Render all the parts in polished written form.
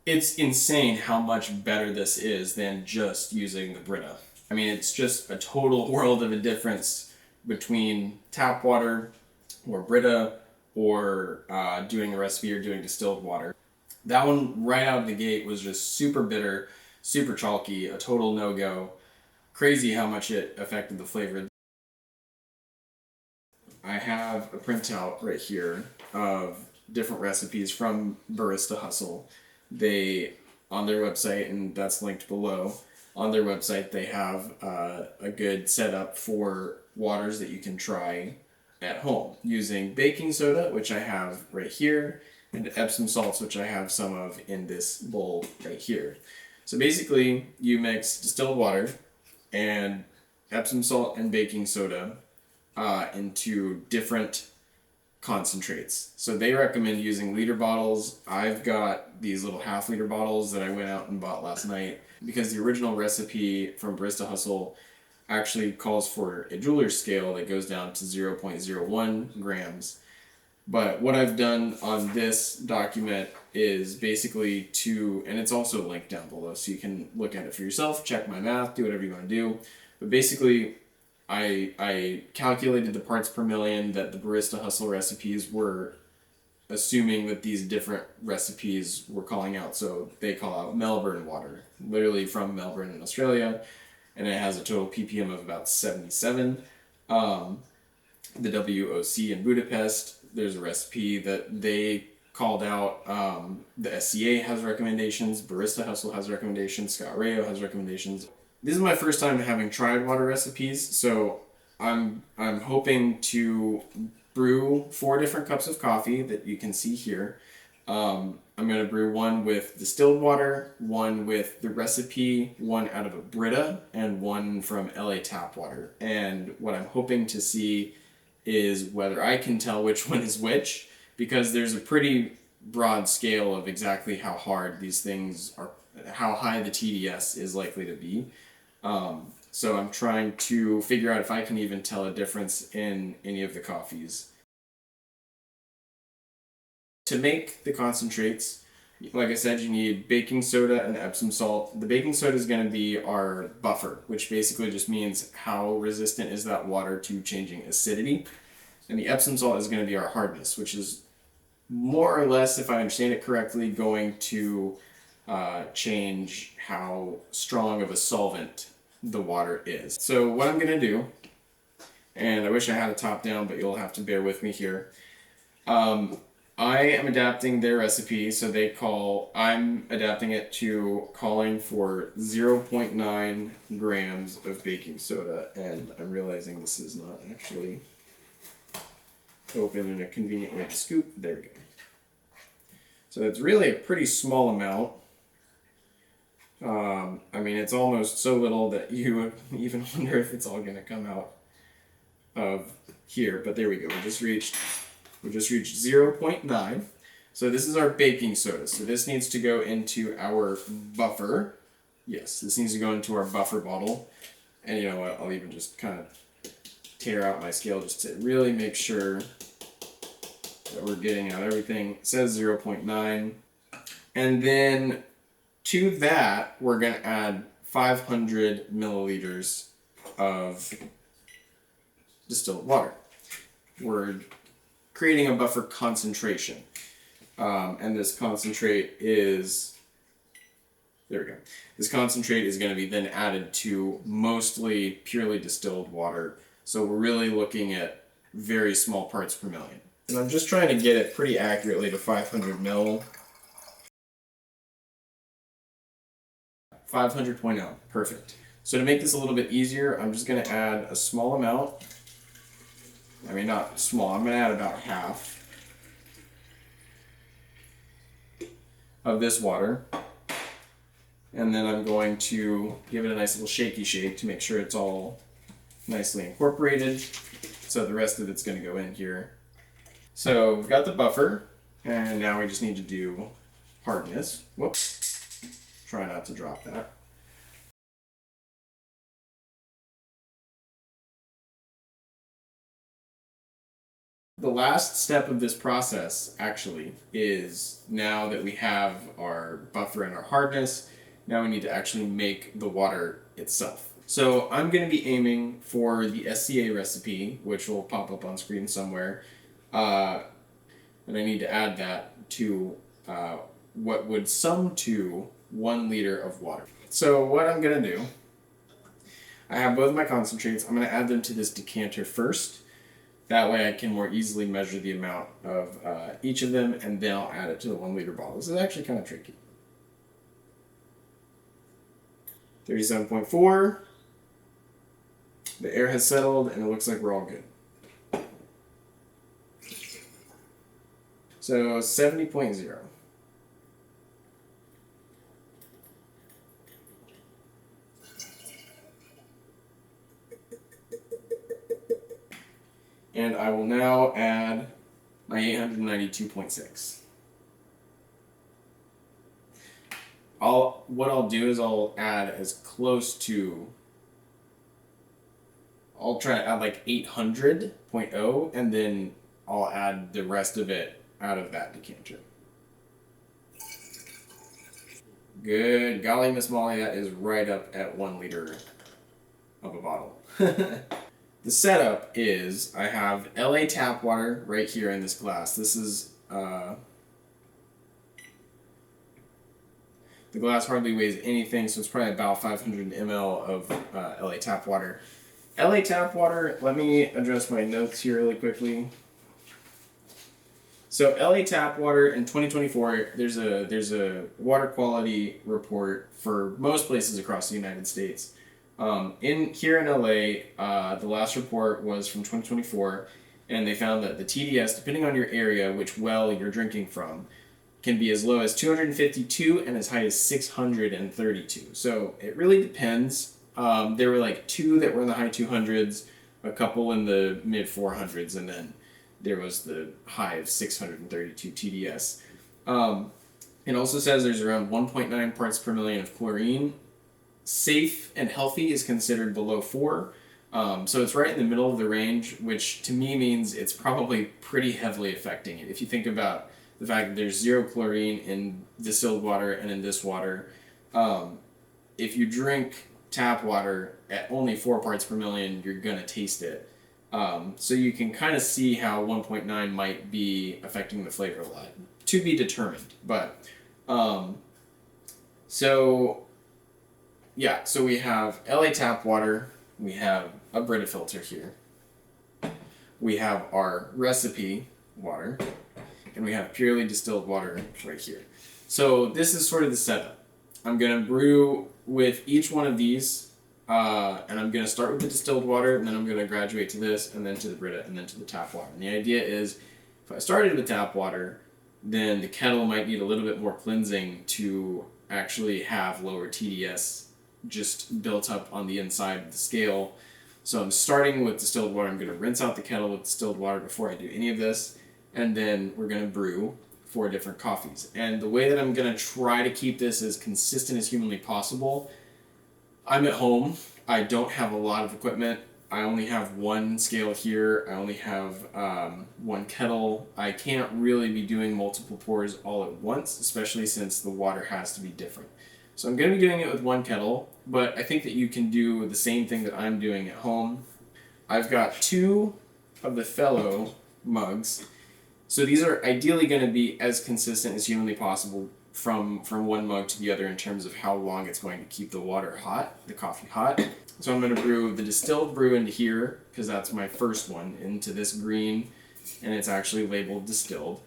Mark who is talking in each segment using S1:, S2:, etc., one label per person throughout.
S1: It's insane how much better this is than just using the Brita. I mean, it's just a total world of a difference between tap water or Brita or doing a recipe or doing distilled water. That one right out of the gate was just super bitter, super chalky, a total no-go. Crazy how much it affected the flavor. I have a printout right here of different recipes from Barista Hustle. They, on their website, and that's linked below, on their website they have a good setup for waters that you can try at home using baking soda, which I have right here, and Epsom salts, which I have some of in this bowl right here. So basically, you mix distilled water and Epsom salt and baking soda into different concentrates. So they recommend using liter bottles. I've got these little half-liter bottles that I went out and bought last night because the original recipe from Barista Hustle actually calls for a jeweler's scale that goes down to 0.01 grams. But what I've done on this document is basically and it's also linked down below so you can look at it for yourself, check my math, do whatever you want to do. But basically, I calculated the parts per million that the Barista Hustle recipes were assuming that these different recipes were calling out. So they call out Melbourne water, literally from Melbourne in Australia, and it has a total ppm of about 77. The WOC in Budapest, there's a recipe that they called out. The SCA has recommendations, Barista Hustle has recommendations, Scott Rayo has recommendations. This is my first time having tried water recipes, so I'm hoping to brew 4 different cups of coffee that you can see here. I'm going to brew one with distilled water, one with the recipe, one out of a Brita, and one from LA tap water. And what I'm hoping to see is whether I can tell which one is which, because there's a pretty broad scale of exactly how hard these things are, how high the TDS is likely to be. So I'm trying to figure out if I can even tell a difference in any of the coffees. To make the concentrates, like I said, you need baking soda and Epsom salt. The baking soda is going to be our buffer, which basically just means how resistant is that water to changing acidity. And the Epsom salt is going to be our hardness, which is more or less, if I understand it correctly, going to change how strong of a solvent the water is. So what I'm going to do, and I wish I had a top down, but you'll have to bear with me here. I am adapting their recipe, so I'm adapting it to calling for 0.9 grams of baking soda, and I'm realizing this is not actually open in a convenient way to scoop. There we go. So it's really a pretty small amount. I mean, it's almost so little that you would even wonder if it's all going to come out of here, but there we go. We just reached 0.9. So this is our baking soda. So this needs to go into our buffer. Yes, this needs to go into our buffer bottle. And you know what? I'll even just kind of tear out my scale just to really make sure that we're getting out everything. It says 0.9. And then to that, we're going to add 500 milliliters of distilled water. We're creating a buffer concentration. And this concentrate is, there we go. This concentrate is going to be then added to mostly purely distilled water. So we're really looking at very small parts per million. And I'm just trying to get it pretty accurately to 500 mil. 500.0, perfect. So to make this a little bit easier, I'm just going to add a small amount. I mean, not small, I'm going to add about half of this water. And then I'm going to give it a nice little shaky shake to make sure it's all nicely incorporated. So the rest of it's going to go in here. So we've got the buffer, and now we just need to do hardness. Whoops. Try not to drop that. the last step of this process actually is, now that we have our buffer and our hardness, now we need to actually make the water itself. So I'm going to be aiming for the SCA recipe, which will pop up on screen somewhere. And I need to add that to what would sum to 1 liter of water. So what I'm going to do, I have both of my concentrates. I'm going to add them to this decanter first. That way I can more easily measure the amount of each of them, and then I'll add it to the 1 liter bottle. This is actually kind of tricky. 37.4. The air has settled, and it looks like we're all good. So 70.0. And I will now add my 892.6. What I'll do is I'll add as close to, I'll try to add like 800.0, and then I'll add the rest of it out of that decanter. Good. Golly, Miss Molly, that is right up at 1 liter of a bottle. The setup is, I have LA tap water right here in this glass. This is, the glass hardly weighs anything, so it's probably about 500 ml of LA tap water. LA tap water, let me address my notes here really quickly. So LA tap water in 2024, there's a water quality report for most places across the United States. Here in LA, the last report was from 2024, and they found that the TDS, depending on your area, which well you're drinking from, can be as low as 252 and as high as 632. So it really depends. There were like 2 that were in the high 200s, a couple in the mid 400s, and then there was the high of 632 TDS. It also says there's around 1.9 parts per million of chlorine. Safe and healthy is considered below 4. So it's right in the middle of the range, which to me means it's probably pretty heavily affecting it. If you think about the fact that there's 0 chlorine in distilled water and in this water, if you drink tap water at only 4 parts per million, you're going to taste it. So you can kind of see how 1.9 might be affecting the flavor a lot. To be determined. But, so we have LA tap water, we have a Brita filter here, we have our recipe water, and we have purely distilled water right here. So this is sort of the setup. I'm going to brew with each one of these, and I'm going to start with the distilled water, and then I'm going to graduate to this, and then to the Brita, and then to the tap water. And the idea is, if I started with tap water, then the kettle might need a little bit more cleansing to actually have lower TDS just built up on the inside of the scale. So I'm starting with distilled water. I'm going to rinse out the kettle with distilled water before I do any of this, and then we're going to brew 4 different coffees. And the way that I'm going to try to keep this as consistent as humanly possible, I'm at home. I don't have a lot of equipment. I only have 1 scale here. I only have 1 kettle. I can't really be doing multiple pours all at once, especially since the water has to be different. So I'm going to be doing it with 1 kettle, but I think that you can do the same thing that I'm doing at home. I've got 2 of the fellow mugs. So these are ideally going to be as consistent as humanly possible from one mug to the other in terms of how long it's going to keep the water hot, the coffee hot. So I'm going to brew the distilled brew into here, because that's my first one, into this green, and it's actually labeled distilled.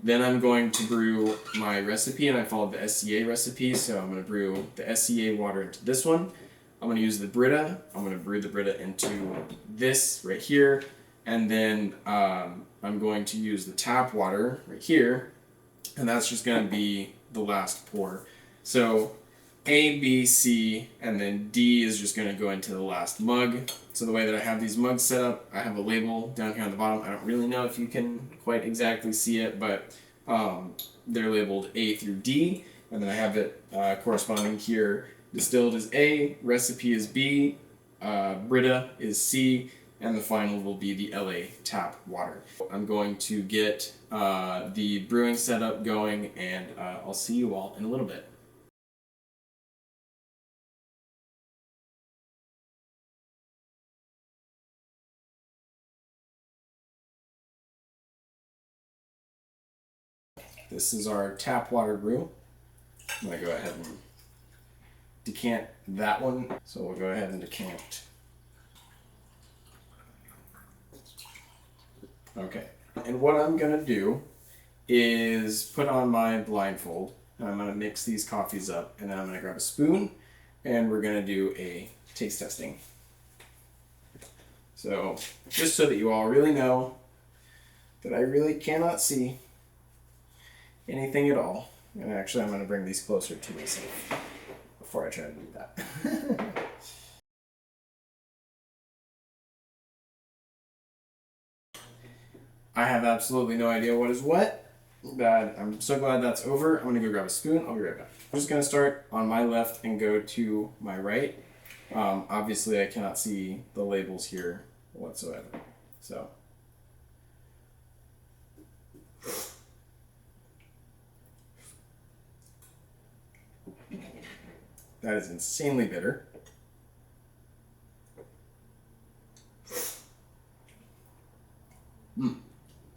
S1: Then I'm going to brew my recipe, and I followed the SCA recipe, so I'm going to brew the SCA water into this one. I'm going to use the Brita. I'm going to brew the Brita into this right here, and then I'm going to use the tap water right here, and that's just going to be the last pour. So A, B, C, and then D is just going to go into the last mug. So the way that I have these mugs set up, I have a label down here on the bottom. I don't really know if you can quite exactly see it, but they're labeled A through D, and then I have it corresponding here. Distilled is A, recipe is B, Brita is C, and the final will be the LA tap water. I'm going to get the brewing setup going, and I'll see you all in a little bit. This is our tap water brew. I'm going to go ahead and decant that one. So we'll go ahead and decant. Okay. And what I'm going to do is put on my blindfold, and I'm going to mix these coffees up, and then I'm going to grab a spoon, and we're going to do a taste testing. So just so that you all really know that I really cannot see anything at all. And actually, I'm going to bring these closer to myself before I try to do that. I have absolutely no idea what is what, but I'm so glad that's over. I'm going to go grab a spoon. I'll be right back. I'm just going to start on my left and go to my right. Obviously, I cannot see the labels here whatsoever. So. That is insanely bitter.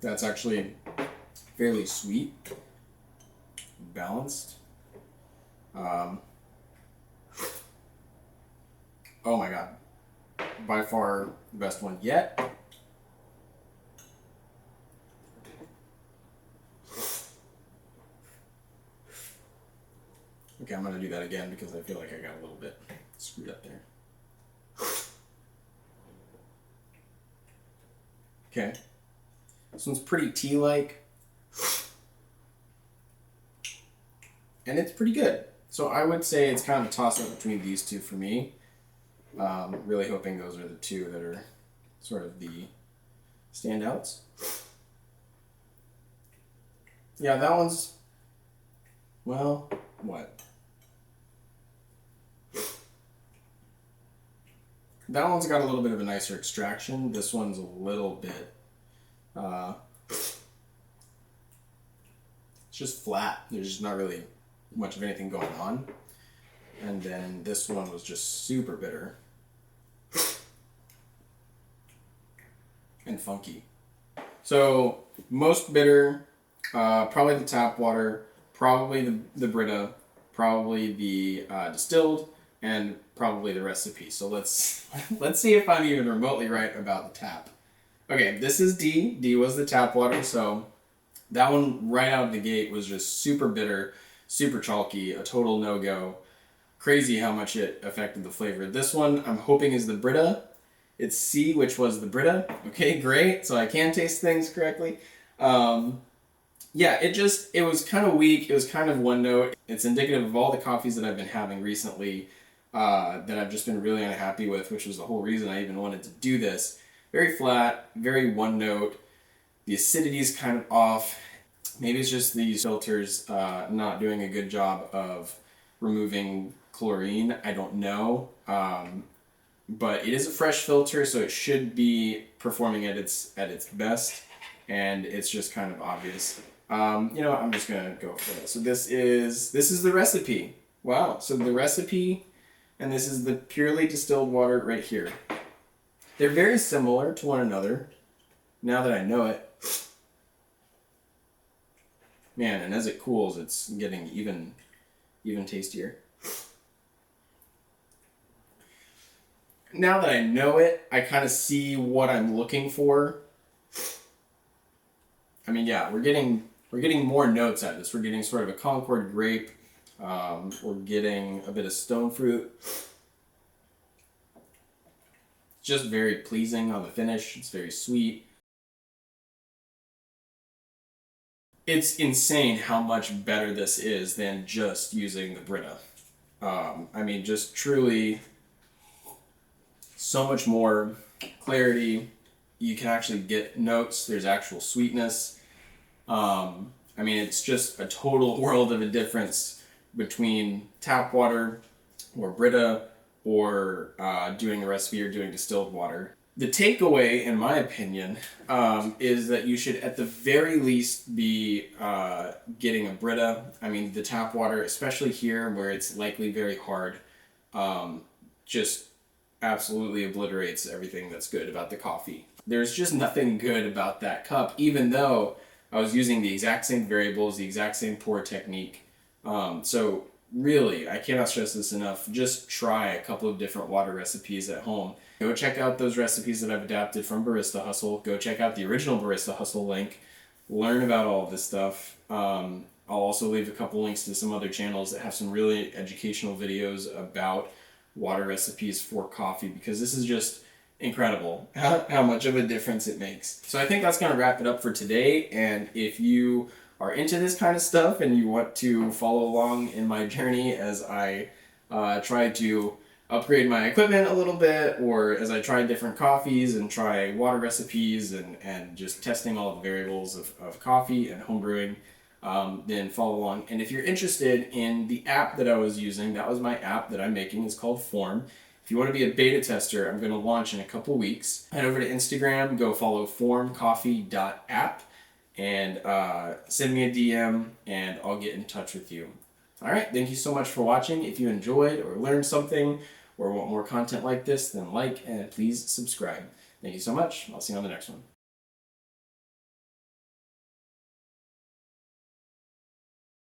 S1: That's actually fairly sweet, balanced. Oh my god. By far the best one yet. Okay, I'm going to do that again because I feel like I got a little bit screwed up there. Okay. This one's pretty tea-like. And it's pretty good. So I would say it's kind of a toss-up between these two for me. Really hoping those are the two that are sort of the standouts. Yeah, that one's... Well, what? That one's got a little bit of a nicer extraction. This one's a little bit, it's just flat. There's just not really much of anything going on. And then this one was just super bitter and funky. So most bitter, probably the tap water, probably the Brita, probably the distilled, and probably the recipe. So let's see if I'm even remotely right about the tap. Okay, this is D. D was the tap water, so that one right out of the gate was just super bitter, super chalky, a total no-go. Crazy how much it affected the flavor. This one I'm hoping is the Brita. It's C, which was the Brita. Okay, great. So I can taste things correctly. Yeah, it was kind of weak. It was kind of one note. It's indicative of all the coffees that I've been having recently that I've just been really unhappy with, which was the whole reason I even wanted to do this. Very flat, very one note. The acidity is kind of off. Maybe it's just these filters not doing a good job of removing chlorine. I don't know. But it is a fresh filter, so it should be performing at its best, and it's just kind of obvious. You know what, I'm just gonna go for it. So this is the recipe. Wow. So the recipe, and this is the purely distilled water right here. They're very similar to one another, now that I know it. Man, and as it cools, it's getting even tastier. Now that I know it, I kind of see what I'm looking for. I mean, yeah, we're getting more notes out of this. We're getting sort of a Concord grape. We're getting a bit of stone fruit. It's just very pleasing on the finish. It's very sweet. It's insane how much better this is than just using the Brita. I mean, just truly so much more clarity. You can actually get notes. There's actual sweetness. I mean, it's just a total world of a difference between tap water or Brita or doing the recipe or doing distilled water. The takeaway, in my opinion, is that you should at the very least be getting a Brita. I mean, the tap water, especially here where it's likely very hard, just absolutely obliterates everything that's good about the coffee. There's just nothing good about that cup, even though I was using the exact same variables, the exact same pour technique. So really, I cannot stress this enough. Just try a couple of different water recipes at home. Go check out those recipes that I've adapted from Barista Hustle. Go check out the original Barista Hustle link. Learn about all of this stuff. I'll also leave a couple links to some other channels that have some really educational videos about water recipes for coffee, because this is just incredible how much of a difference it makes. So I think that's going to wrap it up for today. And if you are into this kind of stuff and you want to follow along in my journey as I try to upgrade my equipment a little bit, or as I try different coffees and try water recipes and just testing all the variables of coffee and homebrewing, then follow along. And if you're interested in the app that I was using, that was my app that I'm making. It's called Form. If you want to be a beta tester, I'm going to launch in a couple weeks. Head over to Instagram, go follow formcoffee.app, and send me a DM, and I'll get in touch with you. All right, thank you so much for watching. If you enjoyed or learned something or want more content like this, then like and please subscribe. Thank you so much. I'll see you on the next one.